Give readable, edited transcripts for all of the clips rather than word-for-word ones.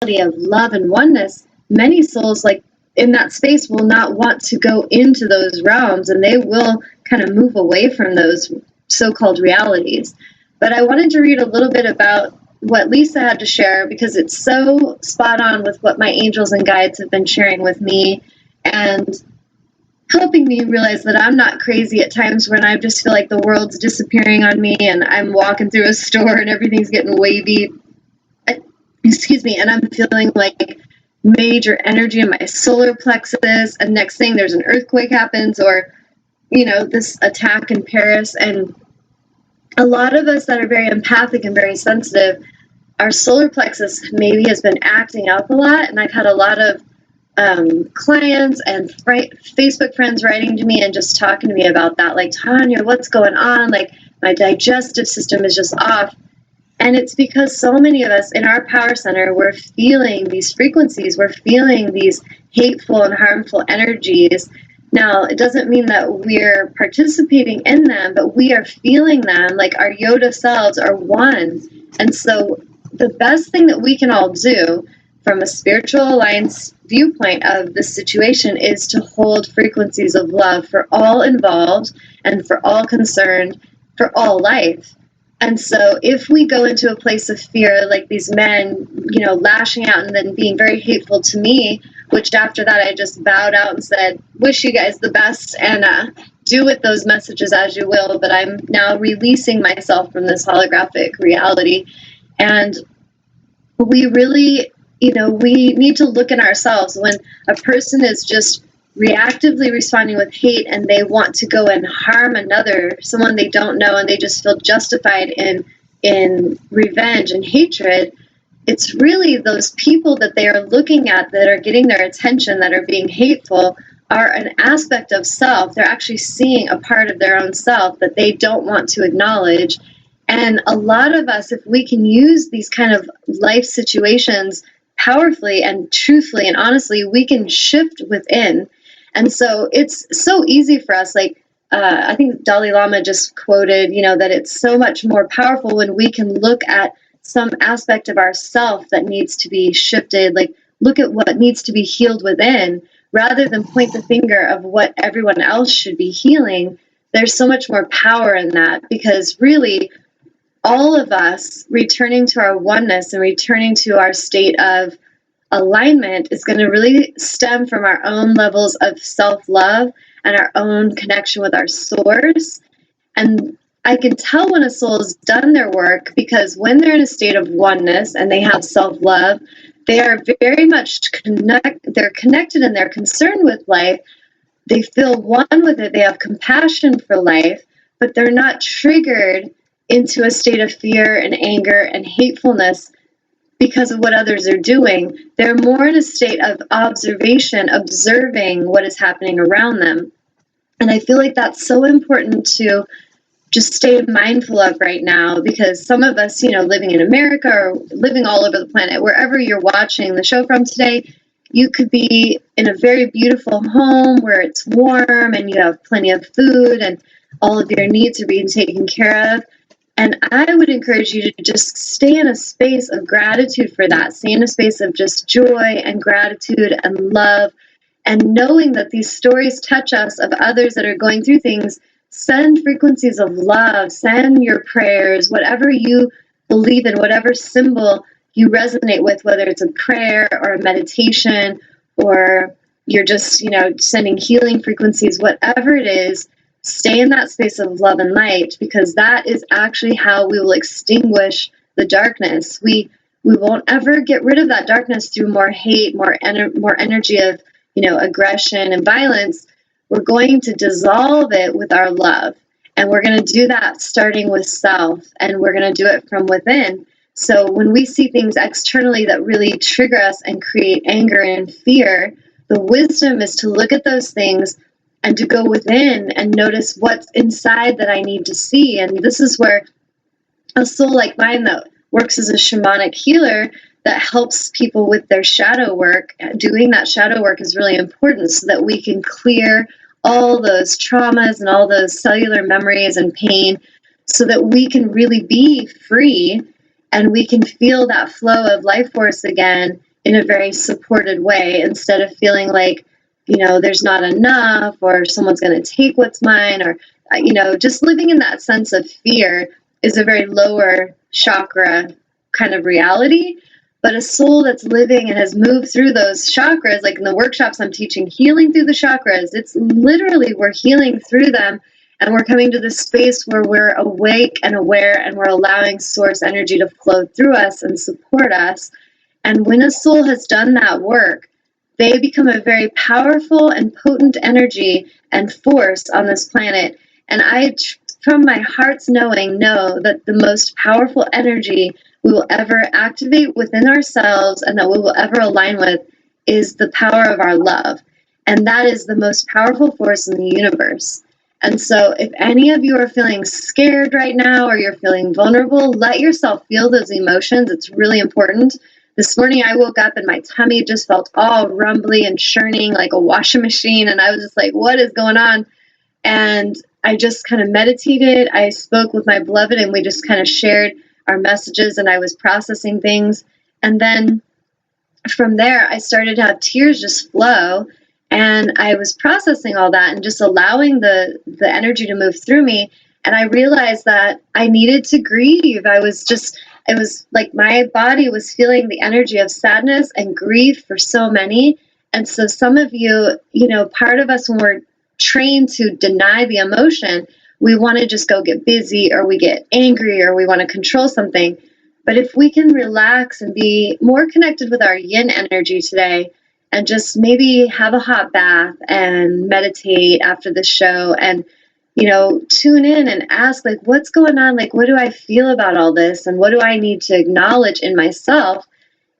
of love and oneness, many souls like in that space will not want to go into those realms, and they will kind of move away from those so-called realities. But I wanted to read a little bit about what Lisa had to share, because it's so spot on with what my angels and guides have been sharing with me, and helping me realize that I'm not crazy at times when I just feel like the world's disappearing on me, and I'm walking through a store and everything's getting wavy. Excuse me, and I'm feeling like major energy in my solar plexus, and next thing there's an earthquake happens, or, you know, this attack in Paris. And a lot of us that are very empathic and very sensitive, our solar plexus maybe has been acting up a lot, and I've had a lot of clients and Facebook friends writing to me and just talking to me about that, like, Tanya, what's going on? Like, my digestive system is just off. And it's because so many of us in our power center, we're feeling these frequencies, we're feeling these hateful and harmful energies. Now, it doesn't mean that we're participating in them, but we are feeling them, like our Yoda selves are one. And so the best thing that we can all do from a spiritual alliance viewpoint of this situation is to hold frequencies of love for all involved and for all concerned, for all life. And so if we go into a place of fear, like these men, you know, lashing out and then being very hateful to me, which after that I just bowed out and said, wish you guys the best, and do with those messages as you will, but I'm now releasing myself from this holographic reality. And we really, you know, we need to look in ourselves when a person is just reactively responding with hate and they want to go and harm another, someone they don't know, and they just feel justified in revenge and hatred. It's really those people that they are looking at that are getting their attention, that are being hateful, are an aspect of self. They're actually seeing a part of their own self that they don't want to acknowledge. And a lot of us, if we can use these kind of life situations powerfully and truthfully and honestly, we can shift within. And so it's so easy for us, like I think Dalai Lama just quoted, you know, that it's so much more powerful when we can look at some aspect of ourself that needs to be shifted, like look at what needs to be healed within, rather than point the finger of what everyone else should be healing. There's so much more power in that, because really all of us returning to our oneness and returning to our state of alignment is going to really stem from our own levels of self-love and our own connection with our source. And I can tell when a soul has done their work, because when they're in a state of oneness and they have self-love, they are very much they're connected and they're concerned with life. They feel one with it. They have compassion for life, but they're not triggered into a state of fear and anger and hatefulness because of what others are doing. They're more in a state of observation, observing what is happening around them. And I feel like that's so important to just stay mindful of right now, because some of us, you know, living in America or living all over the planet, wherever you're watching the show from today, you could be in a very beautiful home where it's warm and you have plenty of food and all of your needs are being taken care of. And I would encourage you to just stay in a space of gratitude for that. Stay in a space of just joy and gratitude and love, and knowing that these stories touch us of others that are going through things. Send frequencies of love, send your prayers, whatever you believe in, whatever symbol you resonate with, whether it's a prayer or a meditation, or you're just, you know, sending healing frequencies, whatever it is. Stay in that space of love and light, because that is actually how we will extinguish the darkness. We won't ever get rid of that darkness through more hate, more energy of, you know, aggression and violence. We're going to dissolve it with our love, and we're going to do that starting with self, and we're going to do it from within. So when we see things externally that really trigger us and create anger and fear, the wisdom is to look at those things and to go within and notice what's inside that I need to see. And this is where a soul like mine that works as a shamanic healer that helps people with their shadow work, doing that shadow work is really important, so that we can clear all those traumas and all those cellular memories and pain, so that we can really be free and we can feel that flow of life force again in a very supported way, instead of feeling like, there's not enough, or someone's going to take what's mine, or, just living in that sense of fear is a very lower chakra kind of reality. But a soul that's living and has moved through those chakras, like in the workshops I'm teaching, healing through the chakras, it's literally we're healing through them, and we're coming to this space where we're awake and aware, and we're allowing source energy to flow through us and support us. And when a soul has done that work, they become a very powerful and potent energy and force on this planet. And I, from my heart's knowing, know that the most powerful energy we will ever activate within ourselves and that we will ever align with is the power of our love. And that is the most powerful force in the universe. And so if any of you are feeling scared right now, or you're feeling vulnerable, let yourself feel those emotions. It's really important. This morning I woke up and my tummy just felt all rumbly and churning like a washing machine. And I was just like, what is going on? And I just kind of meditated. I spoke with my beloved, and we just kind of shared our messages, and I was processing things. And then from there, I started to have tears just flow, and I was processing all that and just allowing the energy to move through me. And I realized that I needed to grieve. It was like my body was feeling the energy of sadness and grief for so many. And so some of you, part of us, when we're trained to deny the emotion, we want to just go get busy, or we get angry, or we want to control something. But if we can relax and be more connected with our yin energy today, and just maybe have a hot bath and meditate after the show, and tune in and ask, like, what's going on? Like, what do I feel about all this? And what do I need to acknowledge in myself?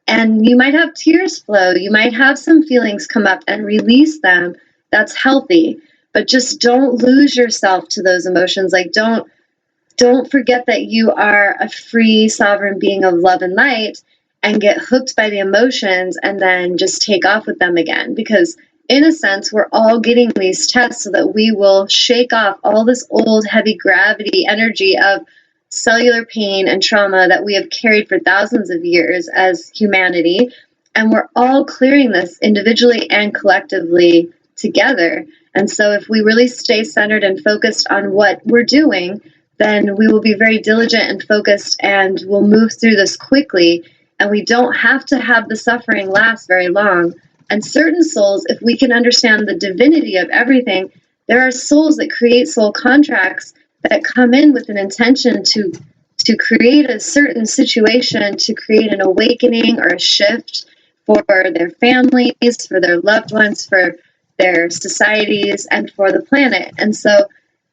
And you might have tears flow. You might have some feelings come up, and release them. That's healthy. But just don't lose yourself to those emotions. Like, don't forget that you are a free, sovereign being of love and light, and get hooked by the emotions and then just take off with them again. Because in a sense, we're all getting these tests so that we will shake off all this old heavy gravity energy of cellular pain and trauma that we have carried for thousands of years as humanity. And we're all clearing this individually and collectively together. And so if we really stay centered and focused on what we're doing, then we will be very diligent and focused, and we'll move through this quickly. And we don't have to have the suffering last very long. And certain souls, if we can understand the divinity of everything, there are souls that create soul contracts that come in with an intention to create a certain situation, to create an awakening or a shift for their families, for their loved ones, for their societies, and for the planet. And so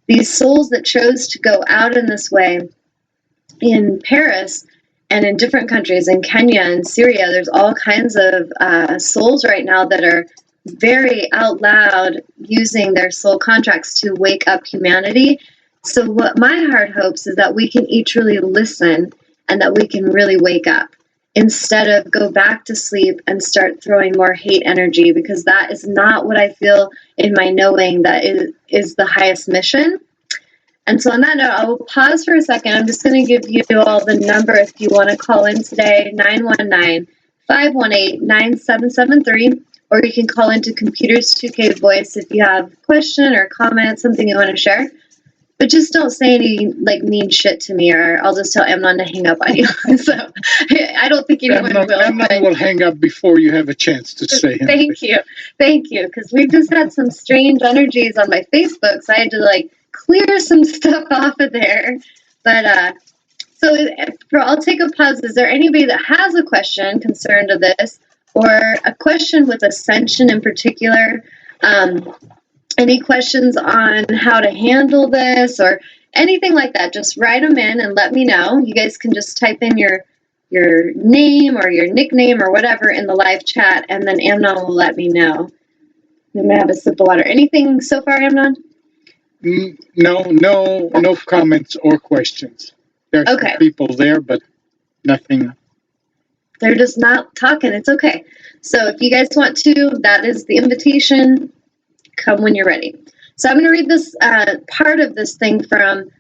these souls that chose to go out in this way in Paris and in different countries, in Kenya and Syria, there's all kinds of souls right now that are very out loud using their soul contracts to wake up humanity. So what my heart hopes is that we can each really listen, and that we can really wake up, instead of go back to sleep and start throwing more hate energy, because that is not what I feel in my knowing that is the highest mission. And so on that note, I will pause for a second. I'm just going to give you all the number if you want to call in today, 919-518-9773, or you can call into Computers 2K Voice if you have a question or comment, something you want to share. But just don't say any mean shit to me, or I'll just tell Amnon to hang up on you. So I don't think anyone will. Amnon will hang up before you have a chance to say anything. Thank you, because we've just had some strange energies on my Facebook, so I had to clear some stuff off of there. But I'll take a pause. Is there anybody that has a question concerned of this, or a question with ascension in particular? Any questions on how to handle this or anything like that, just write them in and let me know. You guys can just type in your name or your nickname or whatever in the live chat, and then Amnon will let me know. I'm going to have a sip of water. Anything so far, Amnon? No comments or questions. There's some people there, but nothing. They're just not talking. It's okay. So if you guys want to, that is the invitation. Come when you're ready. So I'm going to read this part of this thing from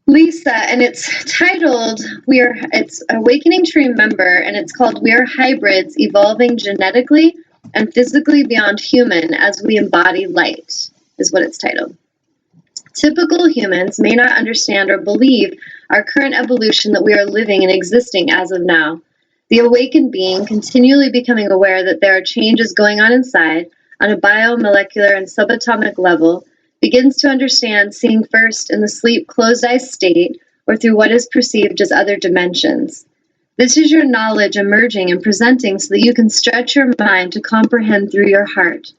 Lisa, and it's titled it's Awakening to Remember, and it's called We Are Hybrids Evolving Genetically and Physically Beyond Human as We Embody Light, is what it's titled. Typical humans may not understand or believe our current evolution that we are living and existing as of now. The awakened being, continually becoming aware that there are changes going on inside, on a biomolecular and subatomic level, begins to understand seeing first in the sleep closed-eye state or through what is perceived as other dimensions. This is your knowledge emerging and presenting so that you can stretch your mind to comprehend through your heart.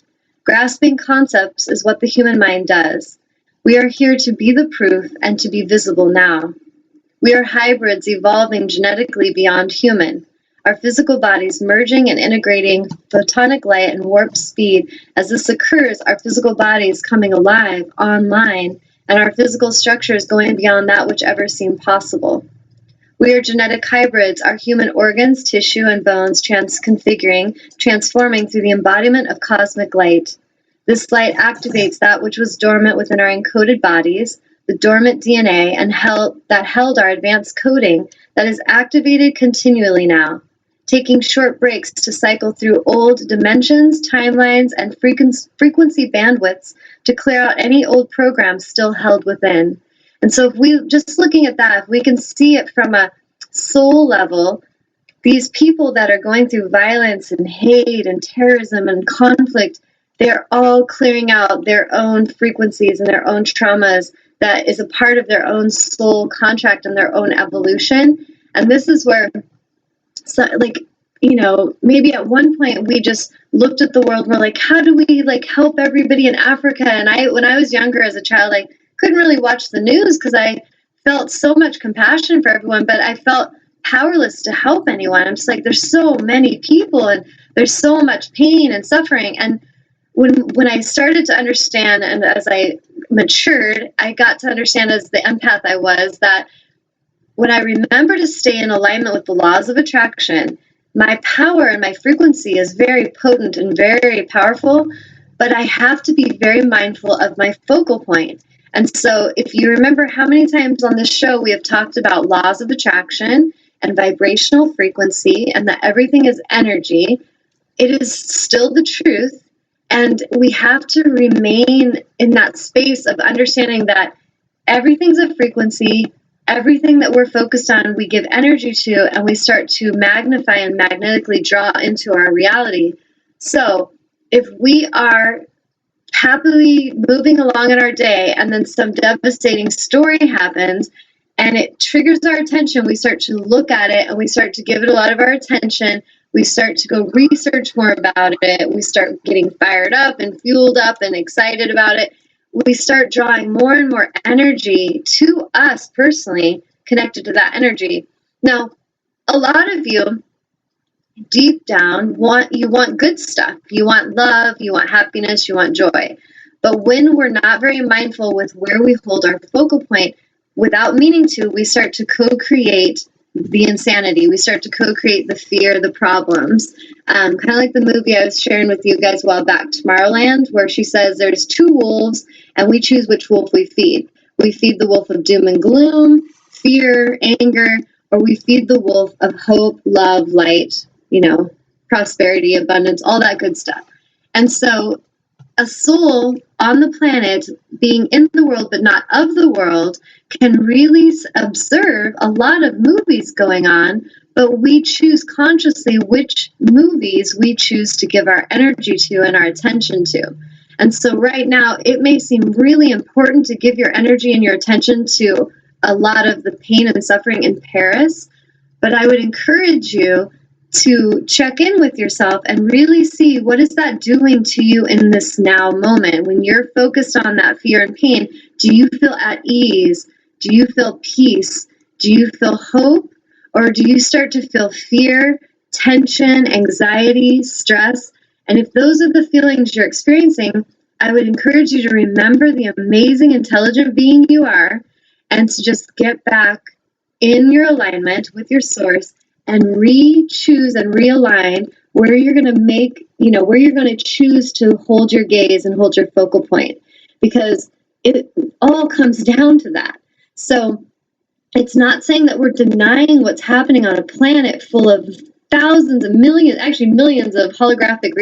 Grasping concepts is what the human mind does. We are here to be the proof and to be visible now. We are hybrids evolving genetically beyond human, our physical bodies merging and integrating photonic light and warp speed. As this occurs, our physical bodies coming alive, online, and our physical structures going beyond that which ever seemed possible. We are genetic hybrids, our human organs, tissue, and bones transforming through the embodiment of cosmic light. This light activates that which was dormant within our encoded bodies, the dormant DNA, and held our advanced coding that is activated continually now, taking short breaks to cycle through old dimensions, timelines, and frequency bandwidths to clear out any old programs still held within. And so if we, just looking at that, if we can see it from a soul level, these people that are going through violence and hate and terrorism and conflict, they're all clearing out their own frequencies and their own traumas that is a part of their own soul contract and their own evolution. And this is where, so, like, you know, maybe at one point we just looked at the world and we're like, how do we like help everybody in Africa? And when I was younger as a child, I couldn't really watch the news because I felt so much compassion for everyone, but I felt powerless to help anyone. I'm just like, there's so many people and there's so much pain and suffering. And when I started to understand, and as I matured, I got to understand, as the empath I was, that when I remember to stay in alignment with the laws of attraction, my power and my frequency is very potent and very powerful, but I have to be very mindful of my focal point. And so if you remember how many times on this show we have talked about laws of attraction and vibrational frequency and that everything is energy, it is still the truth. And we have to remain in that space of understanding that everything's a frequency. Everything that we're focused on, we give energy to, and we start to magnify and magnetically draw into our reality. So if we are happily moving along in our day and then some devastating story happens and it triggers our attention, we start to look at it and we start to give it a lot of our attention. We start to go research more about it. We start getting fired up and fueled up and excited about it. We start drawing more and more energy to us personally connected to that energy. Now, a lot of you deep down want good stuff. You want love, you want happiness, you want joy. But when we're not very mindful with where we hold our focal point, without meaning to, we start to co-create the insanity. We start to co-create the fear, the problems. Kind of like the movie I was sharing with you guys a while back, Femarllc, where she says there's two wolves and we choose which wolf we feed. We feed the wolf of doom and gloom, fear, anger, or we feed the wolf of hope, love, light, prosperity, abundance, all that good stuff. And so a soul on the planet, being in the world but not of the world, can really observe a lot of movies going on, but we choose consciously which movies we choose to give our energy to and our attention to. And so right now, it may seem really important to give your energy and your attention to a lot of the pain and suffering in Paris, but I would encourage you to check in with yourself and really see what is that doing to you in this now moment. When you're focused on that fear and pain, do you feel at ease? Do you feel peace? Do you feel hope? Or do you start to feel fear, tension, anxiety, stress? And if those are the feelings you're experiencing, I would encourage you to remember the amazing, intelligent being you are and to just get back in your alignment with your source and re-choose and realign where you're going to make, where you're going to choose to hold your gaze and hold your focal point, because it all comes down to that. So It's not saying that we're denying what's happening on a planet full of thousands of millions, actually millions of holographic